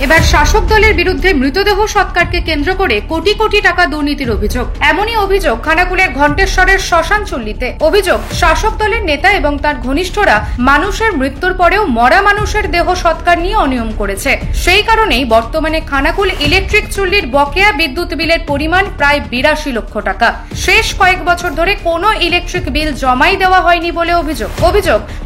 এবার শাসক দলের বিরুদ্ধে মৃতদেহ সৎকারকে কেন্দ্র করে কোটি কোটি টাকা দুর্নীতির অভিযোগ। এমনই অভিযোগ খানাকুলের ঘণ্টেশ্বরের শ্মশান চুল্লিতে। অভিযোগ, শাসক দলের নেতা এবং তার ঘনিষ্ঠরা মানুষের মৃত্যুর পরেও মরা মানুষের দেহ সৎকার নিয়ে অনিয়ম করেছে। সেই কারণেই বর্তমানে খানাকুল ইলেকট্রিক চুল্লির বকেয়া বিদ্যুৎ বিলের পরিমাণ প্রায় 82 লক্ষ টাকা। শেষ কয়েক বছর ধরে কোনো ইলেকট্রিক বিল জমাই দেওয়া হয়নি বলে অভিযোগ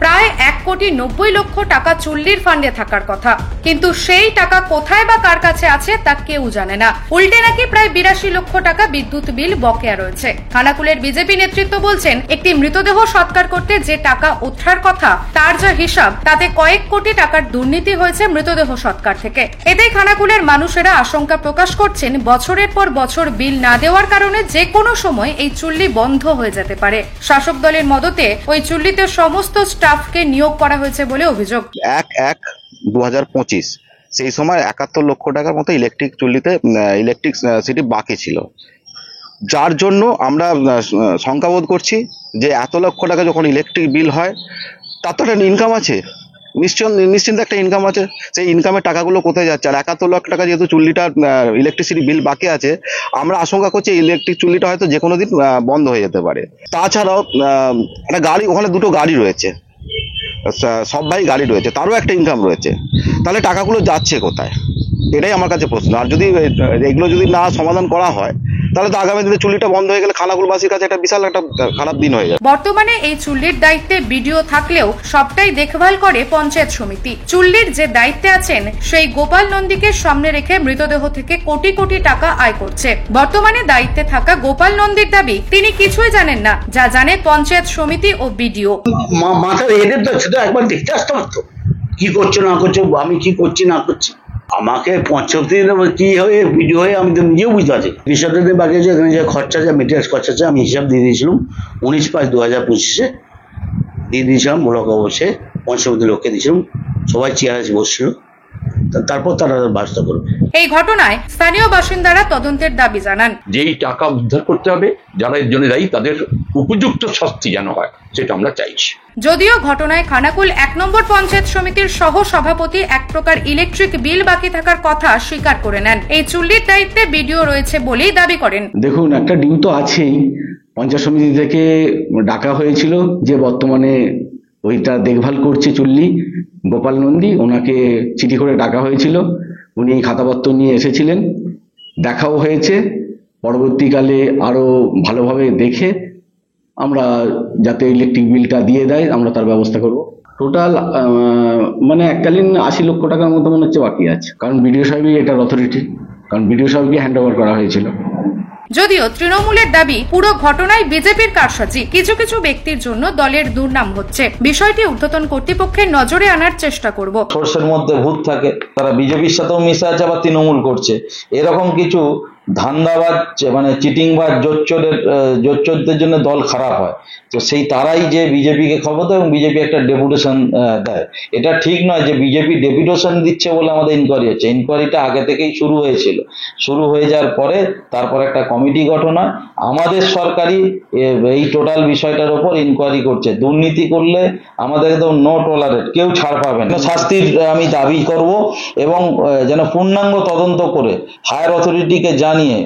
প্রায় 1,90,00,000 লক্ষ টাকা চুল্লির ফান্ডে থাকার কথা, কিন্তু সেই টাকা কোথায় বা কার কাছে আছে তা কেউ জানে না। উল্টে নাকি প্রায় 82 লক্ষ টাকা বিদ্যুৎ বিল বকেয়া রয়েছে। খানাকুলের বিজেপি নেতৃত্ব বলছেন, একটি মৃতদেহ সৎকার করতে যে টাকা ওঠার কথা তার যা হিসাব, তাতে কয়েক কোটি টাকার দুর্নীতি হয়েছে মৃতদেহ সৎকার থেকে। এতে খানাকুলের মানুষেরা আশঙ্কা প্রকাশ করছেন, বছরের পর বছর বিল না দেওয়ার কারণে যে কোনো সময় এই চুল্লি বন্ধ হয়ে যেতে পারে। শাসক দলের মদতে ওই চুল্লিতে সমস্ত স্টাফকে নিয়োগ করা হয়েছে বলে অভিযোগ। 1/1/2025 সেই সময় 71 লক্ষ টাকার মতো ইলেকট্রিক চুল্লিতে ইলেকট্রিসিটি বাকি ছিল, যার জন্য আমরা শঙ্কাবোধ করছি যে এত লক্ষ টাকা যখন ইলেকট্রিক বিল হয় তার তো একটা ইনকাম আছে, নিশ্চিন্ত একটা ইনকাম আছে। সেই ইনকামের টাকাগুলো কোথায় যাচ্ছে? আর 71 লক্ষ টাকা যেহেতু চুল্লিটার ইলেকট্রিসিটি বিল বাকি আছে, আমরা আশঙ্কা করছি ইলেকট্রিক চুল্লিটা হয়তো যে কোনো দিন বন্ধ হয়ে যেতে পারে। তাছাড়াও একটা গাড়ি, ওখানে দুটো গাড়ি রয়েছে, সব ভাই গাড়ি রয়েছে, তারও একটা ইনকাম রয়েছে, তাহলে টাকাগুলো যাচ্ছে কোথায়? এটাই আমার কাছে প্রশ্ন। আর যদি এগুলো যদি না সমাধান করা হয়, তাহলে তো আগামী দিনে চুল্লিটা বন্ধ হয়ে গেলে খানাকুলবাসীর কাছে একটা বিশাল একটা খারাপ দিন হয়ে যাবে। বর্তমানে এই চুল্লির দায়িত্বে বিডিও থাকলেও সবটাই দেখভাল করে পঞ্চায়েত সমিতি। চুল্লির যে দায়িত্বে আছেন সেই গোপাল নন্দীকে সামনে রেখে মৃতদেহ থেকে কোটি কোটি টাকা আয় করছে। বর্তমানে দায়িত্বে থাকা গোপাল নন্দীর দাবি, তিনি কিছুই জানেন না, যা জানে পঞ্চায়েত সমিতি ও বিডিও। মাথার এদের তো শুধু একবার দেখতে আসতে পারতো কি করছো না করছো, আমি কি করছি না করছি। আমাকে পঞ্চায়েত কি হয়ে ভিডিও হয়ে আমি তো নিজেও বুঝতে পারছি হিসাবটা দিয়ে বাকি আছে। এখানে যে খরচা আছে, মেটেরিয়ালস খরচা আছে, আমি হিসাব দিয়ে দিয়েছিলাম 19/5/2025 দিয়ে দিয়েছিলাম। ব্লক অবশ্যে পঞ্চায়েত লোককে দিয়েছিলাম, সবাই চেয়ারে বসছিল, তারপর তারা ব্যবস্থা করবে। এই ঘটনায় স্থানীয় বাসিন্দারা তদন্তের দাবি জানান। যেই টাকা উদ্ধার করতে হবে, যারা এর জন্য দায়ী তাদের উপযুক্ত শাস্তি যেন হয়, সেটা আমরা চাইছি। যদিও ঘটনায় খানাকুল 1 নম্বর পঞ্চায়েত সমিতির সহ সভাপতি এক প্রকার ইলেকট্রিক বিল বাকি থাকার কথা স্বীকার করে নেন। এই চুল্লির দায়িত্বে বিডিও রয়েছে বলেই দাবি করেন। দেখুন, একটা ডিউ তো আছেই, পঞ্চায়েত সমিতি থেকে ডাকা হয়েছিল, যে বর্তমানে ওইটা দেখভাল করছে চুল্লি, গোপাল নন্দী, ওনাকে চিঠি করে ডাকা হয়েছিল। উনি খাতাপত্র নিয়ে এসেছিলেন, দেখাও হয়েছে। পরবর্তীকালে আরো ভালোভাবে দেখে আমরা যাতে ইলেকট্রিক বিলটা দিয়ে দেয়, আমরা তার ব্যবস্থা করব। টোটাল মানে এককালীন 80 লক্ষ টাকার মতো মনে হচ্ছে বাকি আছে, কারণ বিডিও সাহেবই এটার অথরিটি, কারণ বিডিও সাহেবকে হ্যান্ড ওভার করা হয়েছিল। যদিও তৃণমূলের দাবি, পুরো ঘটনায় বিজেপির কারসাজি, কিছু কিছু ব্যক্তির জন্য দলের দুর্নাম হচ্ছে। বিষয়টি ঊর্ধ্বতন কর্তৃপক্ষের নজরে আনার চেষ্টা করব। সোর্সের মধ্যে ভূত থাকে, তারা বিজেপির সাথেও মিশে আছে, আবার তৃণমূল করছে। এরকম কিছু ধান্দাবাজ, মানে চিটিংবাজ, জোচ্চোরদের জন্য দল খারাপ হয়। তো সেই তারাই যে বিজেপিকে খবর দেয় এবং বিজেপি একটা ডেপুটেশন দেয়। এটা ঠিক নয় যে বিজেপি ডেপুটেশন দিচ্ছে বলে আমাদের ইনকোয়ারি হচ্ছে। ইনকোয়ারিটা আগে থেকেই শুরু হয়েছিল। শুরু হয়ে যাওয়ার পরে তারপর একটা কমিটি গঠন হয়। আমাদের সরকারি এই টোটাল বিষয়টার উপর ইনকোয়ারি করছে। দুর্নীতি করলে আমাদের একদম নো টলারেট, কেউ ছাড় পাবে না। শাস্তির আমি দাবি করব এবং যেন পূর্ণাঙ্গ তদন্ত করে হায়ার অথরিটিকে জানিয়ে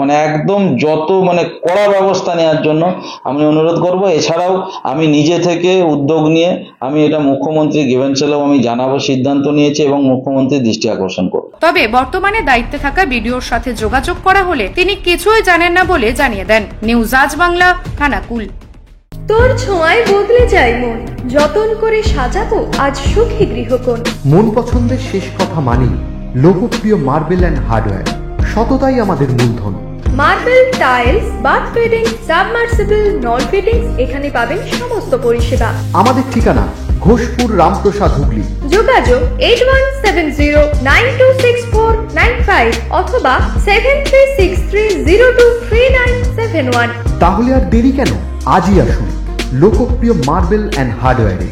মানে একদম যত মানে কড়া ব্যবস্থা নেওয়ার জন্য আমি অনুরোধ করব। এছাড়াও আমি নিজে থেকে উদ্যোগ নিয়ে আমি এটা মুখ্যমন্ত্রী গিভেন্সেলেও আমি জানাবো, সিদ্ধান্ত নিয়েছি এবং মুখ্যমন্ত্রীর দৃষ্টি আকর্ষণ করব। তবে বর্তমানে দায়িত্বে থাকা বিডিওর সাথে যোগাযোগ করা হলে তিনি কিছুই জানেন না বলে জানিয়ে দেন। নিউজ আজ বাংলা, খানাকুল। তোর ছোঁয়ায় বদলে যায় মন, যতন করে সাজাবো আজ সুখী গৃহকোণ। মন পছন্দের শেষ কথা মানি লোকপ্রিয় মার্বেল অ্যান্ড হার্ডওয়্যার, সততাই আমাদের মূলধন। Marble, tiles, bath fitting, submersible, নল ফিটিংস, এখানে পাবেন সমস্ত পরিষেবা। আমাদের ঠিকানা ঘোষপুর, রামপ্রসাদ, হুগলি। যোগাযোগ 8170926495 অথবা 7363023971। তাহলে আর দেরি কেন, আজই আসুন লোকপ্রিয় মার্বেল অ্যান্ড হার্ডওয়্যারে।